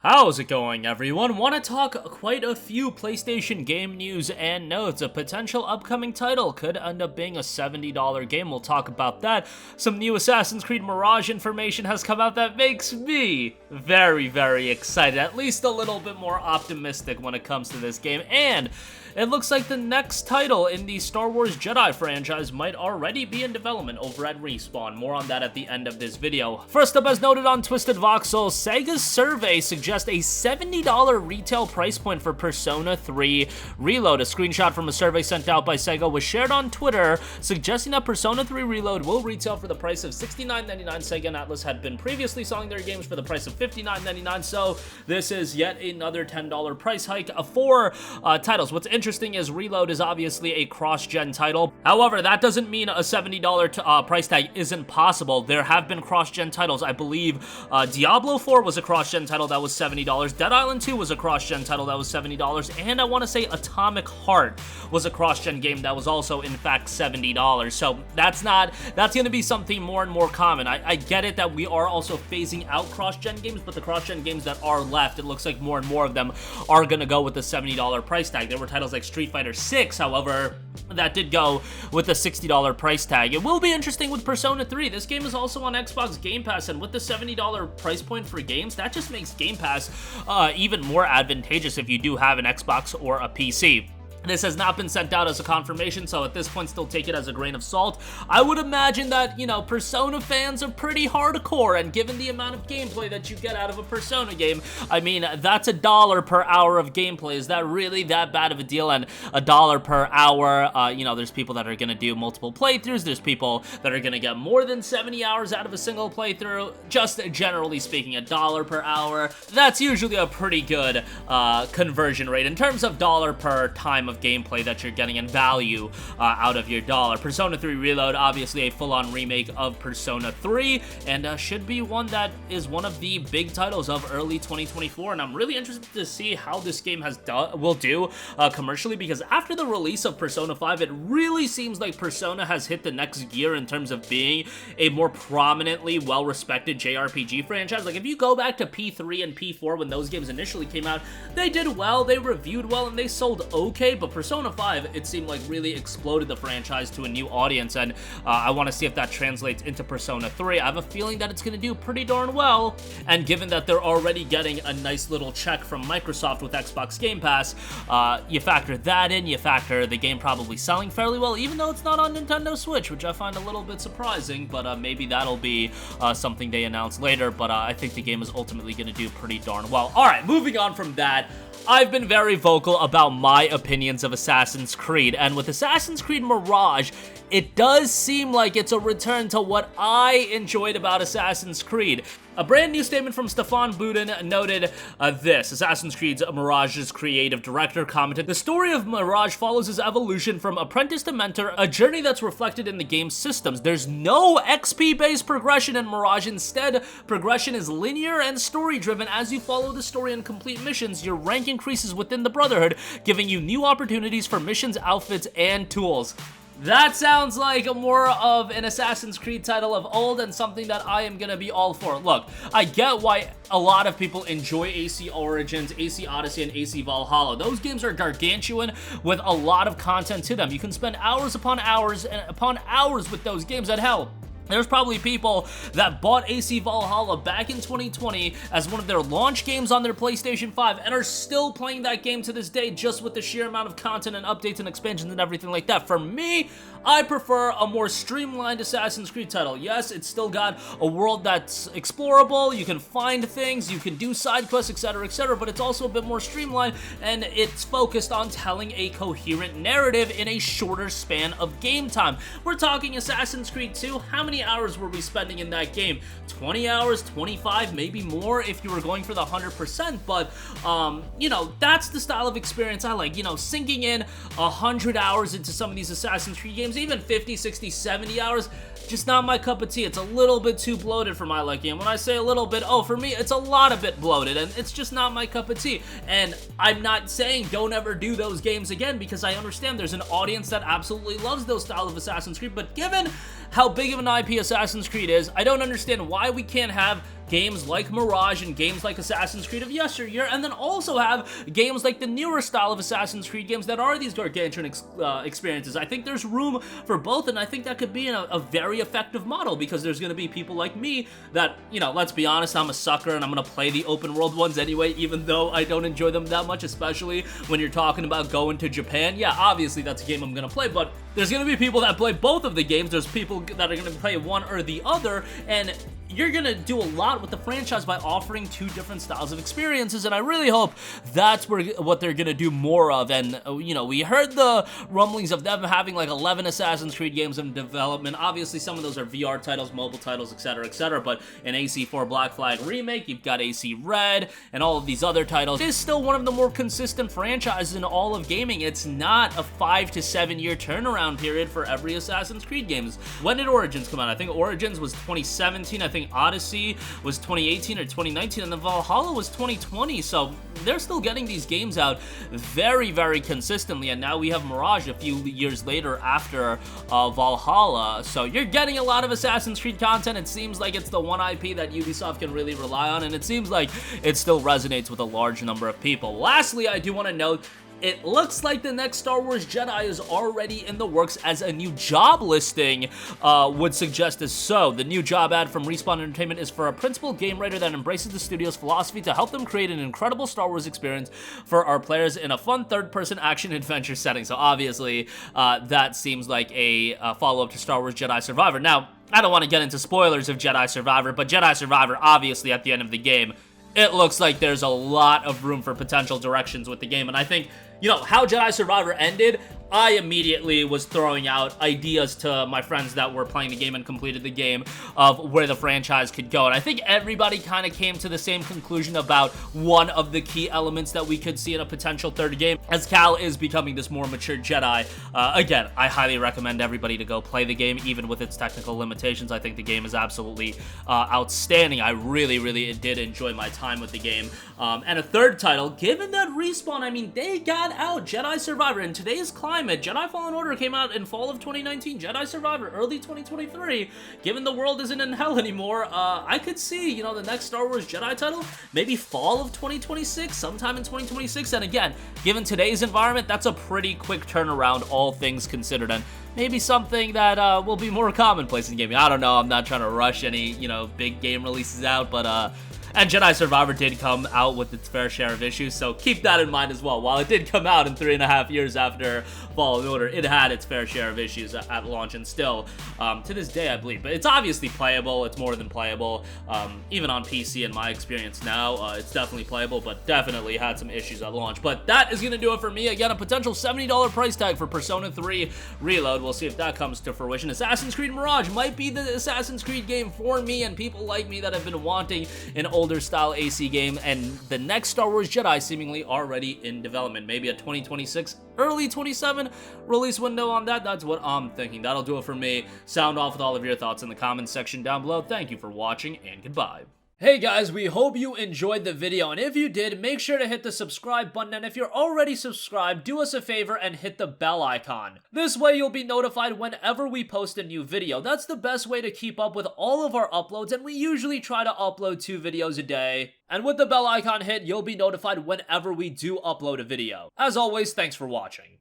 How's it going, everyone? Want to talk quite a few PlayStation game news and notes. A potential upcoming title could end up being a $70 game. We'll talk about that. Some new Assassin's Creed Mirage information has come out that makes me very, very excited. At least a little bit more optimistic when it comes to this game. And it looks like the next title in the Star Wars Jedi franchise might already be in development over at Respawn. More on that at the end of this video. First up, as noted on Twisted Voxel, Sega's survey suggests a $70 retail price point for Persona 3 Reload. A screenshot from a survey sent out by Sega was shared on Twitter, suggesting that Persona 3 Reload will retail for the price of $69.99. Sega and Atlus had been previously selling their games for the price of $59.99, so this is yet another $10 price hike for titles. What's interesting is Reload is obviously a cross-gen title. However, that doesn't mean a $70 price tag isn't possible. There have been cross-gen titles. I believe Diablo 4 was a cross-gen title that was $70. Dead Island 2 was a cross-gen title that was $70. And I want to say Atomic Heart was a cross-gen game that was also, in fact, $70. So that's going to be something more and more common. I get it that we are also phasing out cross-gen games, but the cross-gen games that are left, it looks like more and more of them are going to go with the $70 price tag. There were titles like Street Fighter 6, however, that did go with the $60 price tag. It will be interesting with Persona 3. This game is also on Xbox Game Pass, and with the $70 price point for games, that just makes Game Pass even more advantageous if you do have an Xbox or a PC. This has not been sent out as a confirmation, so at this point, still take it as a grain of salt. I would imagine that, Persona fans are pretty hardcore, and given the amount of gameplay that you get out of a Persona game, I mean, that's $1 per hour of gameplay. Is that really that bad of a deal? And $1 per hour, there's people that are going to do multiple playthroughs. There's people that are going to get more than 70 hours out of a single playthrough. Just generally speaking, $1 per hour, that's usually a pretty good conversion rate in terms of dollar per time of gameplay that you're getting and value out of your dollar. Persona 3 Reload, obviously a full-on remake of Persona 3, and should be one that is one of the big titles of early 2024, and I'm really interested to see how this game will do commercially, because after the release of Persona 5, it really seems like Persona has hit the next gear in terms of being a more prominently well-respected JRPG franchise. Like, if you go back to P3 and P4 when those games initially came out, they did well, they reviewed well, and they sold okay, but Persona 5, it seemed like really exploded the franchise to a new audience, and I want to see if that translates into Persona 3. I have a feeling that it's going to do pretty darn well, and given that they're already getting a nice little check from Microsoft with Xbox Game Pass, you factor that in, you factor the game probably selling fairly well, even though it's not on Nintendo Switch, which I find a little bit surprising, but maybe that'll be something they announce later, but I think the game is ultimately going to do pretty darn well. Alright, moving on from that, I've been very vocal about my opinions of Assassin's Creed, and with Assassin's Creed Mirage, it does seem like it's a return to what I enjoyed about Assassin's Creed. A brand new statement from Stefan Budin noted this. Assassin's Creed Mirage's creative director commented, "The story of Mirage follows his evolution from apprentice to mentor, a journey that's reflected in the game's systems. There's no XP-based progression in Mirage. Instead, progression is linear and story-driven. As you follow the story and complete missions, your rank increases within the Brotherhood, giving you new opportunities for missions, outfits, and tools." That sounds like more of an Assassin's Creed title of old, and something that I am gonna be all for. Look, I get why a lot of people enjoy AC Origins, AC Odyssey, and AC Valhalla. Those games are gargantuan with a lot of content to them. You can spend hours upon hours and upon hours with those games, and hell, there's probably people that bought AC Valhalla back in 2020 as one of their launch games on their PlayStation 5 and are still playing that game to this day just with the sheer amount of content and updates and expansions and everything like that. For me, I prefer a more streamlined Assassin's Creed title. Yes, it's still got a world that's explorable, you can find things, you can do side quests, etc., but it's also a bit more streamlined, and it's focused on telling a coherent narrative in a shorter span of game time. We're talking Assassin's Creed 2, how many hours were we spending in that game? 20 hours, 25, maybe more if you were going for the 100%, but, that's the style of experience I like, sinking in 100 hours into some of these Assassin's Creed games, even 50, 60, 70 hours, just not my cup of tea. It's a little bit too bloated for my liking, and when I say a little bit, for me, it's a lot of bit bloated, and it's just not my cup of tea, and I'm not saying don't ever do those games again, because I understand there's an audience that absolutely loves those style of Assassin's Creed, but given how big of an IP Assassin's Creed is, I don't understand why we can't have games like Mirage and games like Assassin's Creed of yesteryear, and then also have games like the newer style of Assassin's Creed games that are these gargantuan experiences. I think there's room for both, and I think that could be a very effective model, because there's going to be people like me that, you know, let's be honest, I'm a sucker and I'm going to play the open world ones anyway, even though I don't enjoy them that much, especially when you're talking about going to Japan. Yeah, obviously that's a game I'm going to play, but there's going to be people that play both of the games. There's people that are going to play one or the other, and you're gonna do a lot with the franchise by offering two different styles of experiences, and I really hope that's what they're gonna do more of. And you know, we heard the rumblings of them having like 11 Assassin's Creed games in development. Obviously some of those are VR titles, mobile titles, etc., but an AC4 Black Flag remake, you've got AC Red, and all of these other titles. It is still one of the more consistent franchises in all of gaming. It's not a 5 to 7 year turnaround period for every Assassin's Creed games. When did Origins come out? I think Origins was 2017, I think Odyssey was 2018 or 2019, and then Valhalla was 2020, so they're still getting these games out very, very consistently, and now we have Mirage a few years later after Valhalla, so you're getting a lot of Assassin's Creed content. It seems like it's the one IP that Ubisoft can really rely on, and it seems like it still resonates with a large number of people. Lastly, I do want to note, it looks like the next Star Wars Jedi is already in the works, as a new job listing would suggest as so. The new job ad from Respawn Entertainment is for a principal game writer that embraces the studio's philosophy to help them create an incredible Star Wars experience for our players in a fun third-person action-adventure setting. So obviously, that seems like a follow-up to Star Wars Jedi Survivor. Now, I don't want to get into spoilers of Jedi Survivor, but Jedi Survivor, obviously, at the end of the game, it looks like there's a lot of room for potential directions with the game, and I think, you know, how Jedi Survivor ended, I immediately was throwing out ideas to my friends that were playing the game and completed the game of where the franchise could go, and I think everybody kind of came to the same conclusion about one of the key elements that we could see in a potential third game, as Cal is becoming this more mature Jedi. Again, I highly recommend everybody to go play the game, even with its technical limitations. I think the game is absolutely outstanding. I really did enjoy my time with the game. And a third title, given that Respawn, I mean, they got out Jedi Survivor in today's climate. Jedi Fallen Order came out in fall of 2019, Jedi Survivor early 2023. Given the world isn't in hell anymore, I could see, you know, the next Star Wars Jedi title, maybe fall of 2026, sometime in 2026. And again, given today's environment, that's a pretty quick turnaround, all things considered, and maybe something that will be more commonplace in gaming. I don't know, I'm not trying to rush any, you know, big game releases out, but and Jedi Survivor did come out with its fair share of issues, so keep that in mind as well. While it did come out in 3.5 years after Fallen Order, it had its fair share of issues at launch, and still, to this day, I believe. But it's obviously playable. It's more than playable. Even on PC, in my experience now, it's definitely playable, but definitely had some issues at launch. But that is going to do it for me. Again, a potential $70 price tag for Persona 3 Reload. We'll see if that comes to fruition. Assassin's Creed Mirage might be the Assassin's Creed game for me and people like me that have been wanting an older style AC game, and the next Star Wars Jedi seemingly already in development. Maybe a 2026, early 27 release window on that. That's what I'm thinking. That'll do it for me. Sound off with all of your thoughts in the comments section down below. Thank you for watching, and goodbye. Hey guys, we hope you enjoyed the video, and if you did, make sure to hit the subscribe button, and if you're already subscribed, do us a favor and hit the bell icon. This way you'll be notified whenever we post a new video. That's the best way to keep up with all of our uploads, and we usually try to upload 2 videos a day. And with the bell icon hit, you'll be notified whenever we do upload a video. As always, thanks for watching.